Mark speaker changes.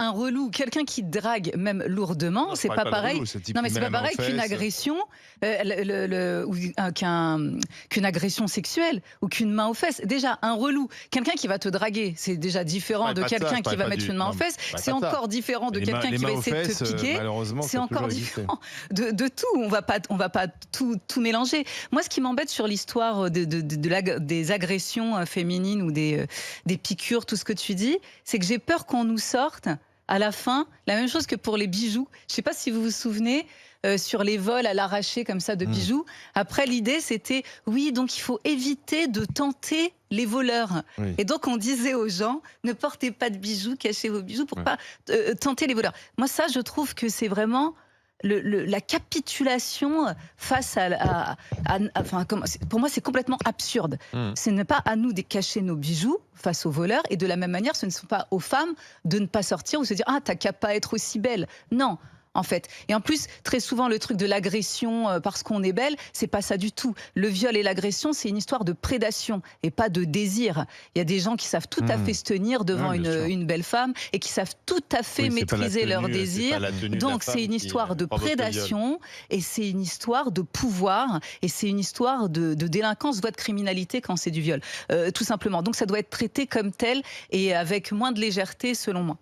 Speaker 1: un relou, quelqu'un qui drague même lourdement,
Speaker 2: Non,
Speaker 1: c'est pas pareil. Non, mais c'est pas pareil qu'une
Speaker 2: agression.
Speaker 1: agression, ou qu'une agression sexuelle ou qu'une main aux fesses. Déjà, un relou, quelqu'un qui va te draguer, c'est déjà différent de quelqu'un qui va mettre une main aux fesses. C'est encore différent de quelqu'un qui va essayer de te piquer. C'est encore différent de tout. On va pas tout mélanger. Moi, ce qui m'embête sur l'histoire des agressions féminines ou des piqûres, tout ce que tu dis, c'est que j'ai peur qu'on nous sorte à la fin la même chose que pour les bijoux. Je ne sais pas si vous vous souvenez, sur les vols à l'arraché comme ça de bijoux. Après, l'idée, c'était, oui, donc il faut éviter de tenter les voleurs. Oui. Et donc, on disait aux gens, ne portez pas de bijoux, cachez vos bijoux pour pas tenter les voleurs. Moi, ça, je trouve que c'est vraiment la capitulation face enfin, pour moi, c'est complètement absurde. Ce n'est pas à nous de cacher nos bijoux face aux voleurs, et de la même manière, ce ne sont pas aux femmes de ne pas sortir ou se dire « Ah, t'as qu'à pas être aussi belle ». Non. En fait. Et en plus, très souvent, le truc de l'agression parce qu'on est belle, c'est pas ça du tout. Le viol et l'agression, c'est une histoire de prédation et pas de désir. Il y a des gens qui savent tout à fait se tenir devant une belle femme et qui savent tout à fait maîtriser leur désir. Donc, c'est une histoire de prédation et c'est une histoire de pouvoir et c'est une histoire de délinquance, voire de criminalité quand c'est du viol. Tout simplement. Donc, ça doit être traité comme tel et avec moins de légèreté, selon moi.